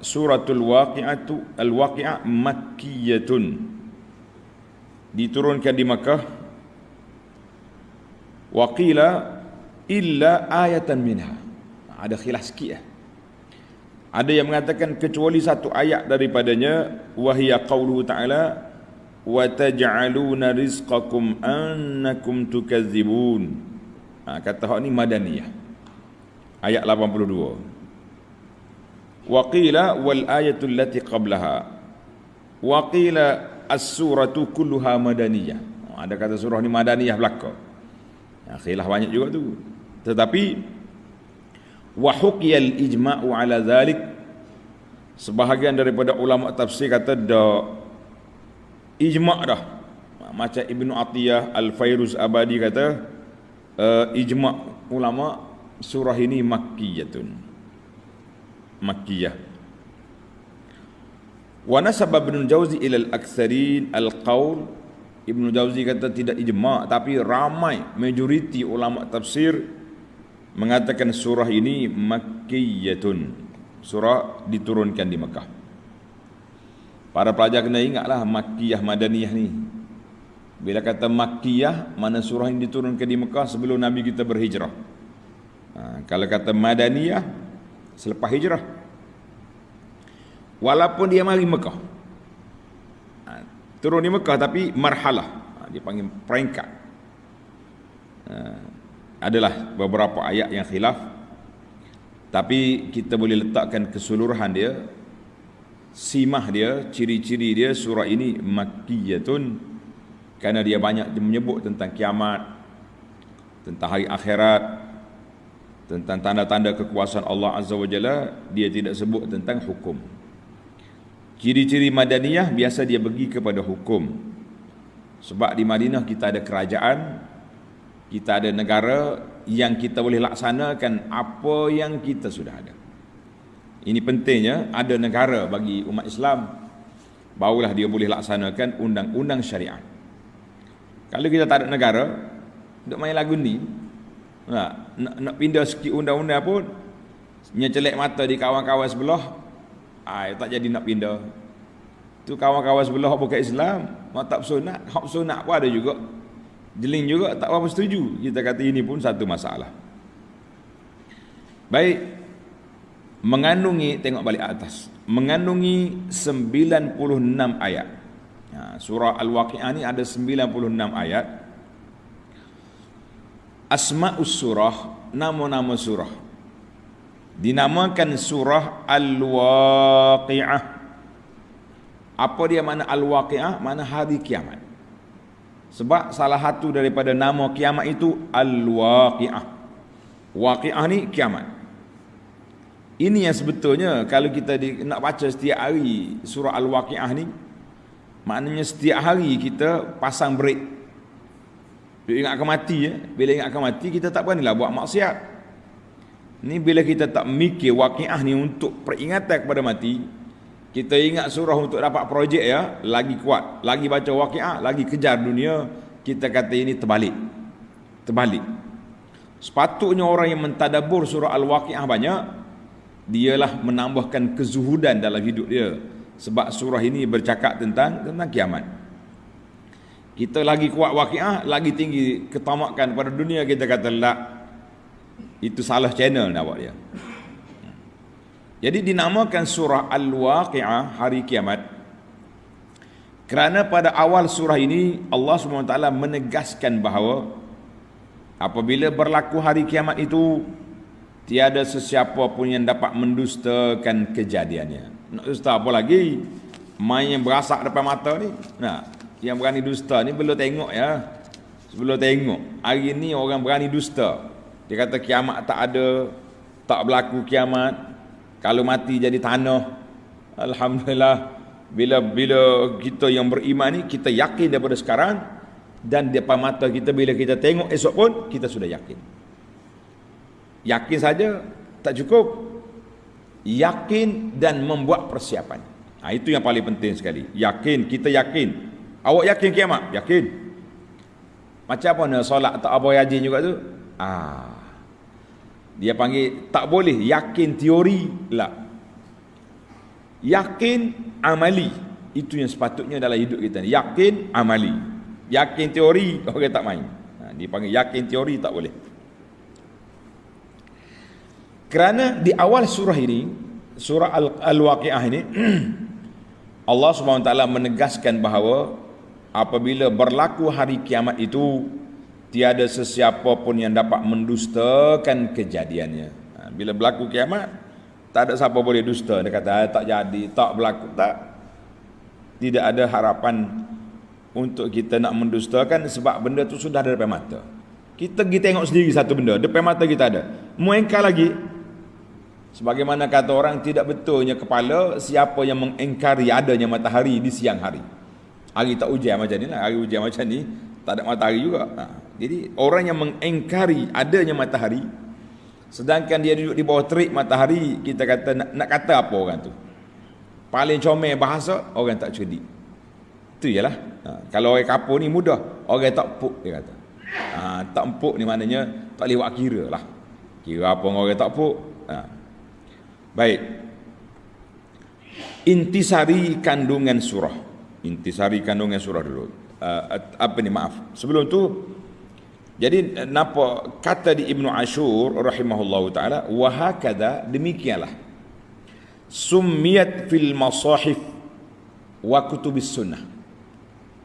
suratul waqi'atu al-waqi'ah makkiyatun, diturunkan di Makkah. Wa qila illa ayatan minha, ada khilaf sikit lah. Ada yang mengatakan kecuali satu ayat daripadanya, wahia qauluhu ta'ala wa taj'aluna rizqakum annakum tukadzibun. Kata hak ni madaniyah, ayat 82. Wa qila wal ayatu allati qablaha wa qila as-suratu kulluha madaniyah. Ada kata surah ni madaniyah belaka. Khilaf banyak juga tu. Tetapi wa huqiyal ijma'u ala zalik, sebahagian daripada ulama tafsir kata dah ijma' dah. Macam Ibnu Atiyah Al-Fairuz Abadi kata ijma' ulama surah ini makkiyatun, makkiyah. Wa nasaba Ibnu Jauzi ila al-aktsarin al-qaul, Ibnu Jauzi kata tidak ijma' tapi ramai majoriti ulama tafsir mengatakan surah ini makkiyatun, surah diturunkan di Mekah. Para pelajar kena ingatlah makkiyah madaniyah ni. Bila kata makkiyah, mana surah ini diturunkan di Mekah sebelum Nabi kita berhijrah. Kalau kata madaniyah, selepas hijrah. Walaupun dia mari Mekah, turun di Mekah tapi marhalah, dia panggil peringkat. Adalah beberapa ayat yang khilaf, tapi kita boleh letakkan keseluruhan dia, simah dia, ciri-ciri dia, surah ini makkiyatun, kerana dia banyak menyebut tentang kiamat, tentang hari akhirat, tentang tanda-tanda kekuasaan Allah Azza wa Jalla. Dia tidak sebut tentang hukum. Ciri-ciri madaniyah biasa dia bagi kepada hukum. Sebab di Madinah kita ada kerajaan, kita ada negara yang kita boleh laksanakan apa yang kita sudah ada. Ini pentingnya ada negara bagi umat Islam, barulah dia boleh laksanakan undang-undang syariat. Kalau kita tak ada negara, duk main lagu ni, nak pindah sikit undang-undang pun nyecelek mata di kawan-kawan sebelah, tak jadi nak pindah. Tu kawan-kawan sebelah bukan Islam, tak bersunat, hak bersunat pun ada juga, jeling juga tak apa setuju. Kita kata ini pun satu masalah. Baik, mengandungi, tengok balik atas, mengandungi 96 ayat. Surah Al-Waqi'ah ni ada 96 ayat. Asma'us surah, nama-nama surah. Dinamakan surah Al-Waqi'ah. Apa dia makna Al-Waqi'ah? Makna hari kiamat. Sebab salah satu daripada nama kiamat itu Al-Waqi'ah. Waqi'ah ni kiamat. Ini yang sebetulnya kalau kita nak baca setiap hari surah Al-Waqi'ah ni, maknanya setiap hari kita pasang break. Bila ingatkan mati, bila ingatkan mati kita tak beranilah buat maksiat. Ni bila kita tak mikir waqi'ah ni untuk peringatan kepada mati, kita ingat surah untuk dapat projek lagi kuat, lagi baca waqi'ah, lagi kejar dunia, kita kata ini terbalik. Sepatutnya orang yang mentadabbur surah Al-Waqi'ah banyak, dialah menambahkan kezuhudan dalam hidup dia. Sebab surah ini bercakap tentang kiamat. Kita lagi kuat waqi'ah, lagi tinggi ketamakan pada dunia, kita kata tak, itu salah channel nak buat dia. Jadi dinamakan surah Al-Waqi'ah, hari kiamat, kerana pada awal surah ini Allah SWT menegaskan bahawa apabila berlaku hari kiamat itu, tiada sesiapa pun yang dapat mendustakan kejadiannya. Nak dusta apa lagi? Main yang berasak depan mata ni. Yang berani dusta ni belum tengok Sebelum tengok. Hari ni orang berani dusta. Dia kata kiamat tak ada, tak berlaku kiamat. Kalau mati jadi tanah. Alhamdulillah, bila kita yang beriman ni, kita yakin daripada sekarang, dan depan mata kita bila kita tengok esok pun kita sudah yakin. Yakin saja tak cukup. Yakin dan membuat persiapan. Itu yang paling penting sekali. Yakin, kita yakin. Awak yakin kiamat? Yakin. Macam apa nak solat tak apa haji juga tu? Dia panggil tak boleh yakin teori lah. Yakin amali, itu yang sepatutnya dalam hidup kita ni. Yakin amali. Yakin teori orang tak main. Dipanggil yakin teori tak boleh. Kerana di awal surah ini, surah Al-Waqiah ini, Allah SWT menegaskan bahawa apabila berlaku hari kiamat itu, tiada sesiapa pun yang dapat mendustakan kejadiannya. Bila berlaku kiamat, tak ada siapa boleh dusta. Dia kata tak jadi, tak berlaku, tak. Tidak ada harapan untuk kita nak mendustakan, sebab benda tu sudah ada depan mata. Kita pergi tengok sendiri satu benda, depan mata kita ada. Mau engkar lagi? Sebagaimana kata orang, tidak betulnya kepala siapa yang mengingkari adanya matahari di siang hari. Hari tak hujan macam ni lah, hari hujan macam ni tak ada matahari juga. Jadi orang yang mengingkari adanya matahari, sedangkan dia duduk di bawah terik matahari, kita kata nak kata apa orang tu? Paling comel bahasa, orang tak cerdik. Itu ialah. Kalau orang kapur ni mudah, orang tak empuk dia kata. Tak empuk ni maknanya tak boleh buat kira lah. Kira apa orang tak empuk. Baik. Intisari kandungan surah. Intisari kandungan surah dulu. Maaf. Sebelum tu, jadi nampak kata di Ibnu Ashur rahimahullahu taala, wa hakadha, demikianlah. Summiyat fil masahif wa kutubis sunnah.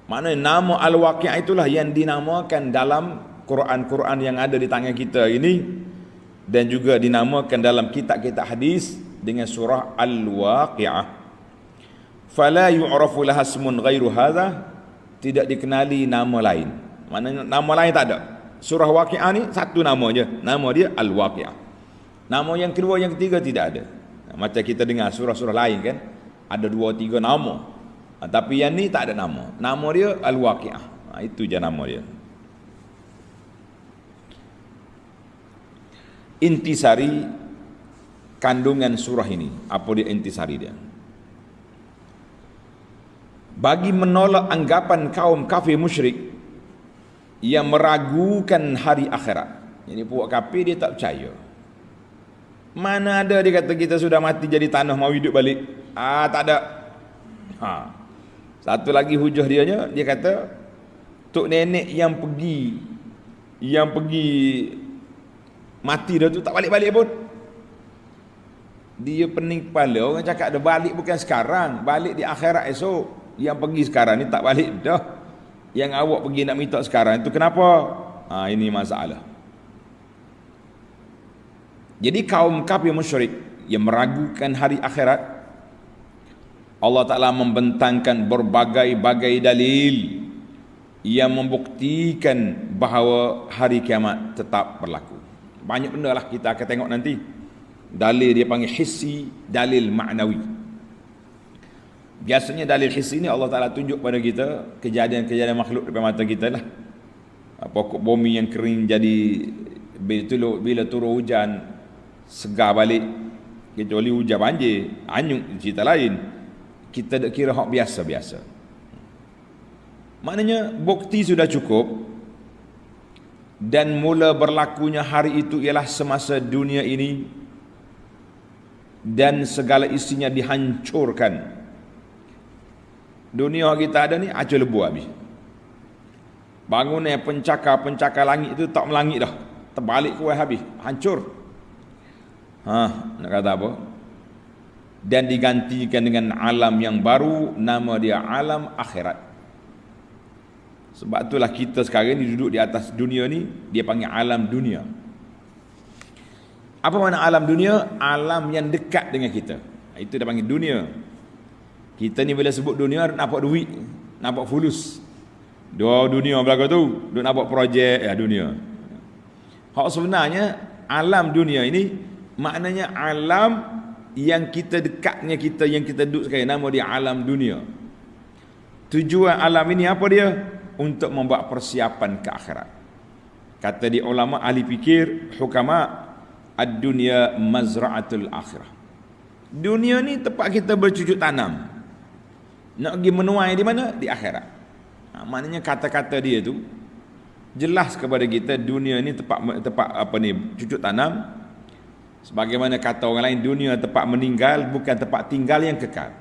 Maknanya nama Al-Waqiah itulah yang dinamakan dalam Quran-Quran yang ada di tangan kita ini, dan juga dinamakan dalam kitab-kitab hadis dengan surah Al-Waqiah. Fala yu'rafu laha ismun ghairu hadha, tidak dikenali nama lain. Maknanya nama lain tak ada. Surah Waqiah ni satu nama je, nama dia Al-Waqiah. Nama yang kedua, yang ketiga tidak ada. Macam kita dengar surah-surah lain kan, ada 2-3 nama. Tapi yang ni tak ada nama. Nama dia Al-Waqiah. Itu je nama dia. Intisari kandungan surah ini. Apa dia intisari dia? Bagi menolak anggapan kaum kafir musyrik yang meragukan hari akhirat. Ini puak kafir dia tak percaya. Mana ada dia kata kita sudah mati jadi tanah mau hidup balik. Tak ada. Satu lagi hujah dia kata tok nenek yang pergi mati dah tu tak balik-balik pun. Dia pening kepala. Orang cakap dia balik bukan sekarang, balik di akhirat esok. Yang pergi sekarang ni tak balik dah. Yang awak pergi nak minta sekarang itu kenapa? Ini masalah. Jadi kaum kafir musyrik yang meragukan hari akhirat, Allah Ta'ala membentangkan berbagai-bagai dalil yang membuktikan bahawa hari kiamat tetap berlaku. Banyak benda lah kita akan tengok nanti. Dalil dia panggil hissi, dalil ma'nawi. Biasanya dalil hissi ni Allah Ta'ala tunjuk pada kita kejadian-kejadian makhluk depan mata kita lah. Pokok bumi yang kering jadi bila turun hujan segar balik, kecuali hujan banjir anyuk cerita lain. Kita tak kira hak biasa-biasa. Maknanya bukti sudah cukup, dan mula berlakunya hari itu ialah semasa dunia ini dan segala isinya dihancurkan. Dunia kita ada ni acur lebu habis. Bangunan pencakar langit itu tak melangit dah, terbalik kuat habis, hancur. Nak kata apa? Dan digantikan dengan alam yang baru, nama dia alam akhirat. Sebab itulah kita sekarang ni duduk di atas dunia ni, dia panggil alam dunia. Apa makna alam dunia? Alam yang dekat dengan kita. Itu dia panggil dunia. Kita ni bila sebut dunia, nampak duit, nampak fulus. Dua dunia belakang tu, duk nampak projek dunia. Hak sebenarnya alam dunia ini maknanya alam yang kita dekatnya kita, yang kita duduk sekarang, nama dia alam dunia. Tujuan alam ini apa dia? Untuk membuat persiapan ke akhirat. Kata di ulama ahli fikir, hukama, ad-dunya mazra'atul akhirah. Dunia ni tempat kita bercucuk tanam. Nak pergi menuai di mana? Di akhirat. Maknanya kata-kata dia tu jelas kepada kita dunia ni tempat apa ni, cucuk tanam. Sebagaimana kata orang lain, dunia tempat meninggal, bukan tempat tinggal yang kekal.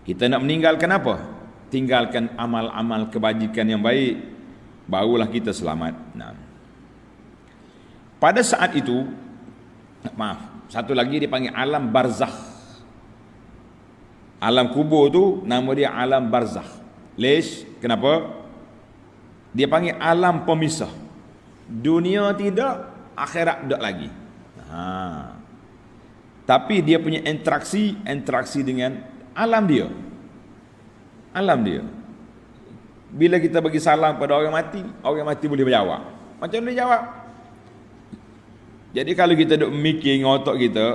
Kita nak meninggalkan apa? Tinggalkan amal-amal kebajikan yang baik, barulah kita selamat. Nah, pada saat itu, satu lagi dipanggil alam barzakh. Alam kubur tu nama dia alam barzakh. Lesh, kenapa? Dia panggil alam pemisah. Dunia tidak, akhirat tak lagi. Tapi dia punya interaksi dengan alam dia. Alam dia. Bila kita bagi salam pada orang mati boleh berjawab. Macam mana dia jawab? Jadi kalau kita duk mikir dengan otak kita,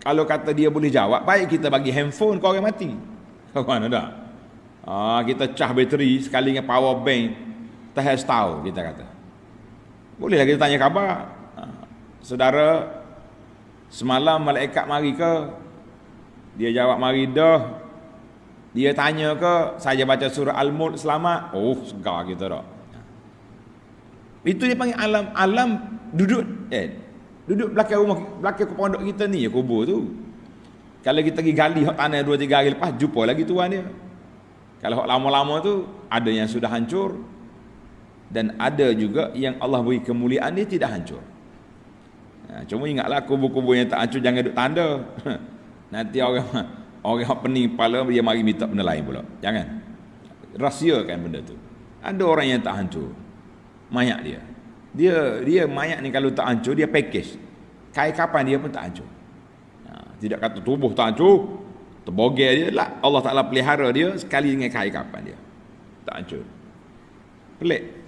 kalau kata dia boleh jawab, baik kita bagi handphone ke orang mati. Mana dah? Kita cah bateri sekali dengan power bank, tahan setahun kita kata. Bolehlah kita tanya khabar. Saudara, semalam malaikat mari ke? Dia jawab mari dah. Dia tanya ke, saya baca surah Al-Mulk selamat. Oh, segar kita dah. Itu dia panggil alam duduk belakang rumah, belakang pondok kita ni, kubur tu. Kalau kita pergi gali hak tanah 2-3 hari lepas, jumpa lagi tuan dia. Kalau hak lama-lama tu, ada yang sudah hancur, dan ada juga yang Allah beri kemuliaan dia tidak hancur. Cuma ingatlah kubur-kubur yang tak hancur jangan duk tanda. Nanti orang yang pening kepala dia mari minta benda lain pula. Jangan. Rahsiakan benda tu. Ada orang yang tak hancur. Mayat dia. Dia mayat ni kalau tak hancur dia package. Kai kapan dia pun tak hancur. Tidak kata tubuh tak hancur, terbogel dia lah. Allah Taala pelihara dia sekali dengan kai kapan dia. Tak hancur. Pelik.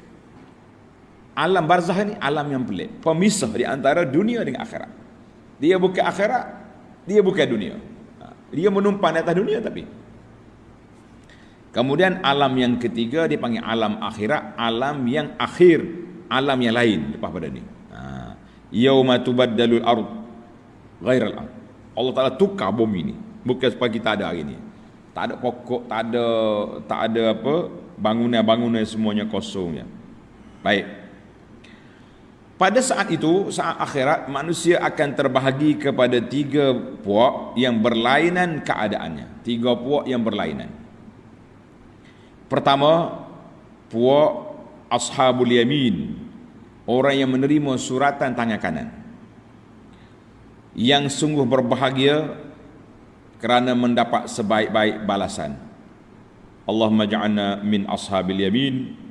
Alam barzakh ni alam yang pelik, pemisah di antara dunia dengan akhirat. Dia bukan akhirat, dia bukan dunia. Dia menumpang di atas dunia tapi. Kemudian alam yang ketiga dipanggil alam akhirat, alam yang akhir, alam yang lain lepas pada ni. Yauma tubaddalul ard ghairal ard. Allah Taala tukar bumi ni, bukan seperti kita ada hari ni. Tak ada pokok, tak ada apa, bangunan-bangunan semuanya kosong ya. Baik. Pada saat itu, saat akhirat, manusia akan terbahagi kepada 3 puak yang berlainan keadaannya. 3 puak yang berlainan. Pertama, puak ashabul yamin, orang yang menerima suratan tangan kanan, yang sungguh berbahagia kerana mendapat sebaik-baik balasan. Allahumma ja'alna min ashabil yamin.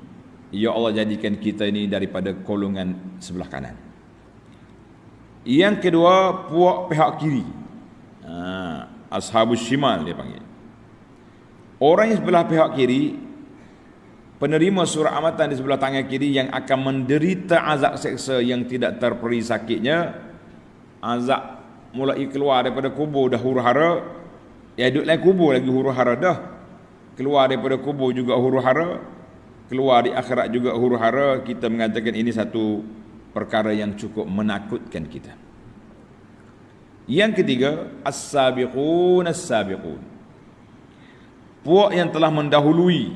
Ya Allah, jadikan kita ini daripada golongan sebelah kanan. Yang kedua, puak pihak kiri. Ashabus shimal dia panggil. Orang yang sebelah pihak kiri, penerima surah amatan di sebelah tangan kiri yang akan menderita azab seksa yang tidak terperi sakitnya. Azab mulai keluar daripada kubur dah huru-hara. Ya duduk dalam kubur lagi huru-hara dah. Keluar daripada kubur juga huru-hara. Keluar di akhirat juga huru-hara. Kita mengatakan ini satu perkara yang cukup menakutkan kita. Yang ketiga, as-sabiqun as-sabiqun, puak yang telah mendahului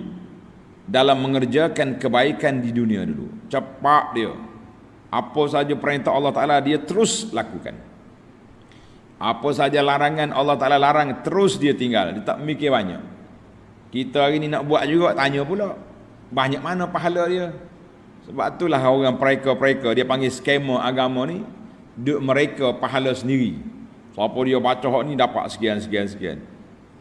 dalam mengerjakan kebaikan di dunia dulu. Cepat dia, apa saja perintah Allah Ta'ala dia terus lakukan. Apa saja larangan Allah Ta'ala larang, terus dia tinggal. Dia tak mikir banyak. Kita hari ni nak buat juga, tanya pula banyak mana pahala dia. Sebab itulah orang mereka dia panggil skamer agama ni, duk mereka pahala sendiri. Siapa dia baca hak ni dapat sekian.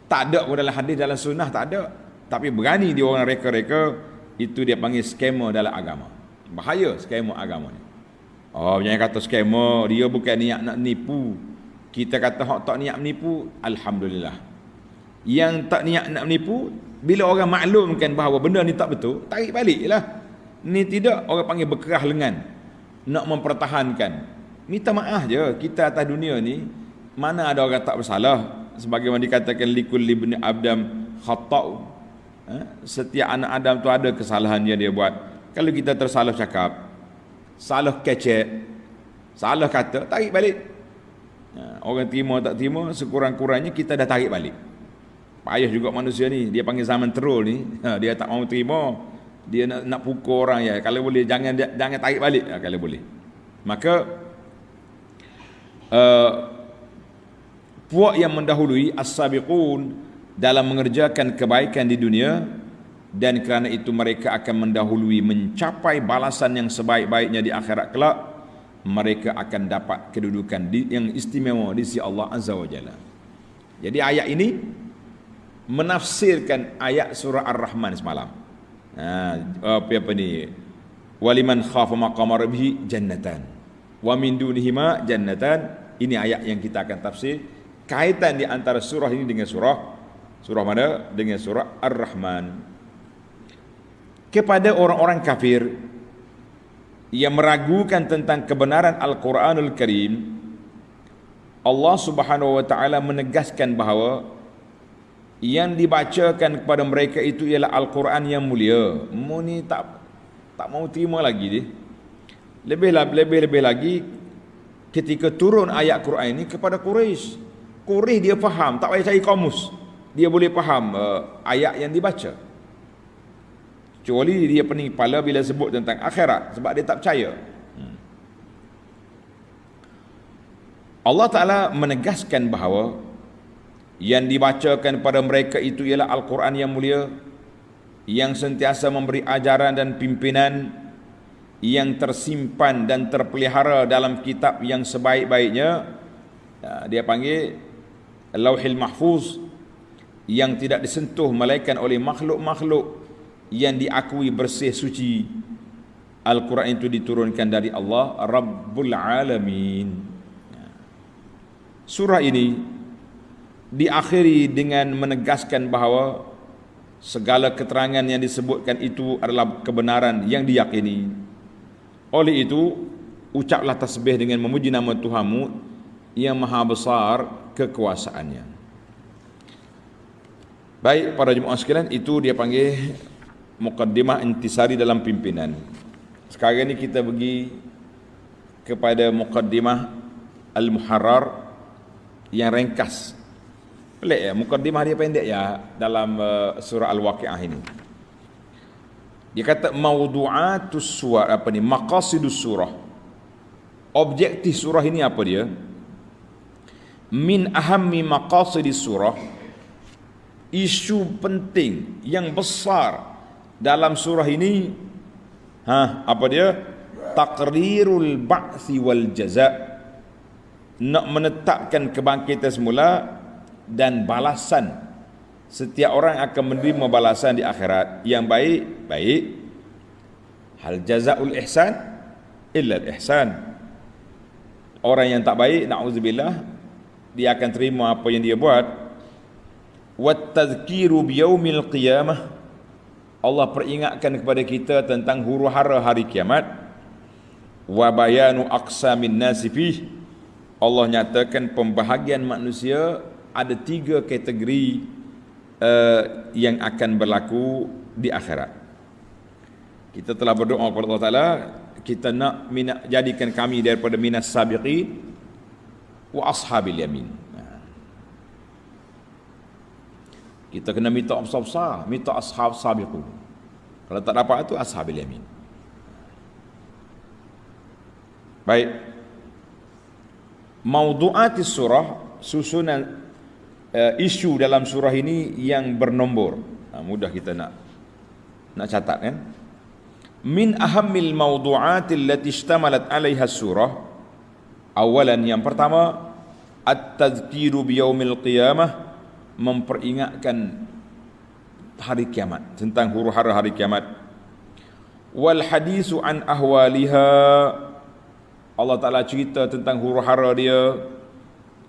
Tak ada pun dalam hadis, dalam sunnah tak ada. Tapi berani dia orang reka-reka, itu dia panggil skamer dalam agama. Bahaya skamer agama ni. Jangan kata skamer, dia bukan niat nak nipu. Kita kata hak tak niat menipu, alhamdulillah. Yang tak niat nak menipu, bila orang maklumkan bahawa benda ni tak betul, tarik balik lah. Ni tidak, orang panggil berkerah lengan, nak mempertahankan. Minta maaf je. Kita atas dunia ni, mana ada orang tak bersalah. Sebagaimana dikatakan likulli ibni adam khata'u. Setiap anak Adam tu ada kesalahan yang dia buat. Kalau kita tersalah cakap, salah kecek, salah kata, tarik balik. Orang terima tak terima, sekurang-kurangnya kita dah tarik balik. Payah juga manusia ni, dia panggil zaman terul ni. Dia tak mau terima, dia nak pukul orang ya. Kalau boleh jangan tarik balik kalau boleh. Maka puak yang mendahului as-sabiqun dalam mengerjakan kebaikan di dunia, dan kerana itu mereka akan mendahului mencapai balasan yang sebaik-baiknya di akhirat kelak. Mereka akan dapat kedudukan yang istimewa di sisi Allah Azza wa Jalla. Jadi ayat ini menafsirkan ayat surah Ar-Rahman semalam. Apa ni? Waliman khafa maqama rabbih jannatan wa min dunihima jannatan. Ini ayat yang kita akan tafsir, kaitan di antara surah ini dengan surah mana? Dengan surah Ar-Rahman. Kepada orang-orang kafir yang meragukan tentang kebenaran Al-Quranul Karim, Allah Subhanahu wa taala menegaskan bahawa yang dibacakan kepada mereka itu ialah Al-Quran yang mulia. Ni tak mau terima lagi dia. Lebih lagi ketika turun ayat Quran ini kepada Quraisy. Quraisy dia faham, tak payah cari kamus. Dia boleh faham ayat yang dibaca. Kecuali dia pening kepala bila sebut tentang akhirat, sebab dia tak percaya. Allah Ta'ala menegaskan bahawa yang dibacakan pada mereka itu ialah Al-Quran yang mulia, yang sentiasa memberi ajaran dan pimpinan, yang tersimpan dan terpelihara dalam kitab yang sebaik-baiknya. Dia panggil Lauhil Mahfuz, yang tidak disentuh melainkan oleh makhluk-makhluk yang diakui bersih suci. Al-Quran itu diturunkan dari Allah Rabbul Alamin. Surah ini diakhiri dengan menegaskan bahawa segala keterangan yang disebutkan itu adalah kebenaran yang diyakini. Oleh itu, ucaplah tasbih dengan memuji nama Tuhanmu yang maha besar kekuasaannya. Baik para jemaah sekalian, itu dia panggil muqaddimah intisari dalam pimpinan. Sekarang ni kita pergi kepada muqaddimah al-muharrar yang ringkas. Pelik ya, muqaddimah dia pendek ya dalam surah Al-Waqiah ini. Dia kata mawdu'atus surah, maqasidus surah. Objektif surah ini apa dia? Min ahammi maqasidis surah, isu penting yang besar dalam surah ini, apa dia? Taqrirul ba'thi wal jaza', nak menetapkan kebangkitan semula dan balasan. Setiap orang akan menerima balasan di akhirat. Yang baik. Hal jazaa'ul ihsan illa al-ihsan. Orang yang tak baik, na'udzubillah, dia akan terima apa yang dia buat. Wat tadhkiru biyaumil qiyamah, Allah peringatkan kepada kita tentang huru-hara hari kiamat. Wa bayanu aqsamin nasi fih, Allah nyatakan pembahagian manusia ada 3 kategori yang akan berlaku di akhirat. Kita telah berdoa kepada Allah Ta'ala, kita nak jadikan kami daripada minas sabiqin wa ashabil yamin. Kita kena minta besar-besar, minta ashab sabiqun. Kalau tak dapat itu ashabil yamin. Baik. Mawdu'atis surah, susunan isu dalam surah ini yang bernombor. Mudah kita nak catat kan. Min ahammil mawdu'atil lati ishtamalat 'alaiha surah. Awalan, yang pertama, at-tadhkiru biyaumil qiyamah, memperingatkan hari kiamat, tentang huru-hara hari kiamat. Wal hadisu an ahwaliha, Allah Ta'ala cerita tentang huru-hara dia.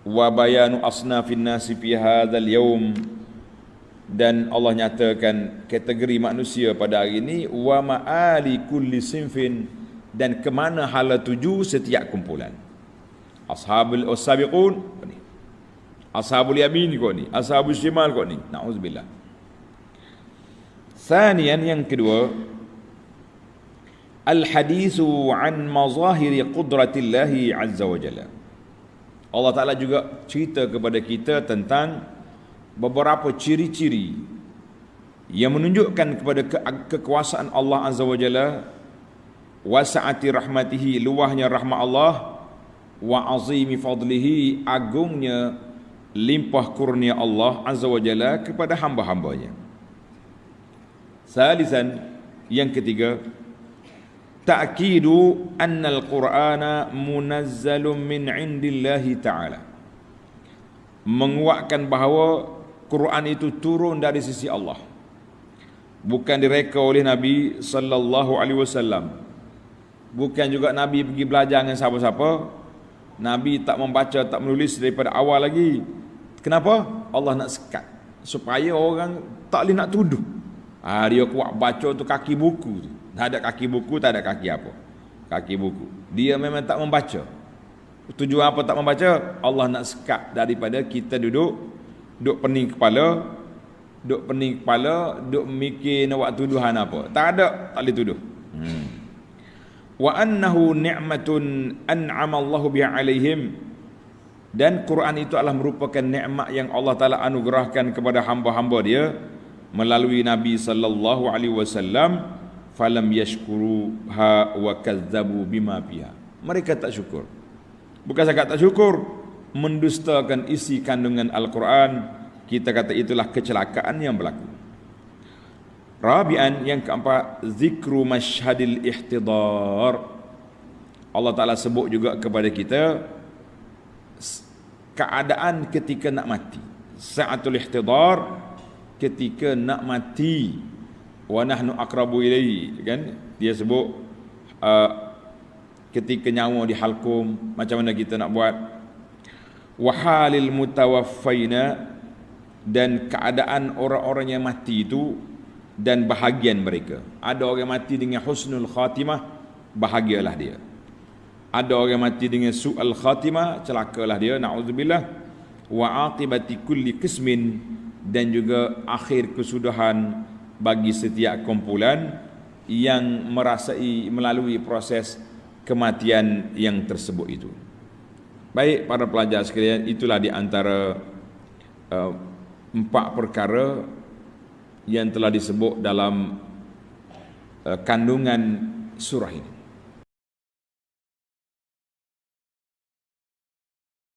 Wa bayanu asnafin nasi fi hadzal yaum, dan Allah nyatakan kategori manusia pada hari ini. Wa ma'ali kulli sinfin, dan ke mana hala tuju setiap kumpulan. Ashabul sabiqun ni, ashabul yamin kau ni, ashabul shimal kau ni, na'udzubillah. Thaniyan, yang kedua, al-hadithu an mazahiri qudratillahi azza wa jalla. Allah Ta'ala juga cerita kepada kita tentang beberapa ciri-ciri yang menunjukkan kepada kekuasaan Allah Azza wa Jalla, wasa'ati rahmatihi, luahnya rahmat Allah, wa azimi fadlihi, agungnya limpah kurnia Allah azza wa jalla kepada hamba-hambanya. Salisan, yang ketiga, ta'kidu anna al-Qur'ana munazzalun min indillahi ta'ala, menguatkan bahawa Quran itu turun dari sisi Allah, bukan direka oleh Nabi sallallahu alaihi wasallam. Bukan juga Nabi pergi belajar dengan siapa-siapa. Nabi tak membaca, tak menulis daripada awal lagi. Kenapa? Allah nak sekat supaya orang tak boleh nak tuduh. Dia kuat baca tu kaki buku. Tak ada kaki buku, tak ada kaki apa. Kaki buku. Dia memang tak membaca. Tujuan apa tak membaca? Allah nak sekat daripada kita duduk pening kepala, duk mikir nak buat tuduhan apa. Tak ada, tak boleh tuduh. Wa annahu ni'matun an'ama Allahu biha alaihim, dan Quran itu adalah merupakan nikmat yang Allah Taala anugerahkan kepada hamba-hamba Dia melalui Nabi sallallahu alaihi wasallam. Falam yashkuruha wa kazzabu bima fiha. Mereka tak syukur. Bukan sahaja tak syukur, mendustakan isi kandungan Al-Quran. Kita kata itulah kecelakaan yang berlaku. Rabi'an, yang keempat, zikru masyhadil ihtidar. Allah Ta'ala sebut juga kepada kita keadaan ketika nak mati. Sa'atul ihtidar, ketika nak mati. Wa nahnu aqrabu ilaihi, kan? Dia sebut ketika nyawa dihalkum, macam mana kita nak buat. Wa halil mutawaffaina, dan keadaan orang-orang yang mati itu dan bahagian mereka. Ada orang mati dengan husnul khatimah, bahagialah dia. Ada orang mati dengan su'al khatimah, celakalah dia, na'udzubillah. Wa aqibati kulli qismin, dan juga akhir kesudahan bagi setiap kumpulan yang merasai melalui proses kematian yang tersebut itu. Baik para pelajar sekalian, itulah di antara 4 perkara yang telah disebut dalam kandungan surah ini.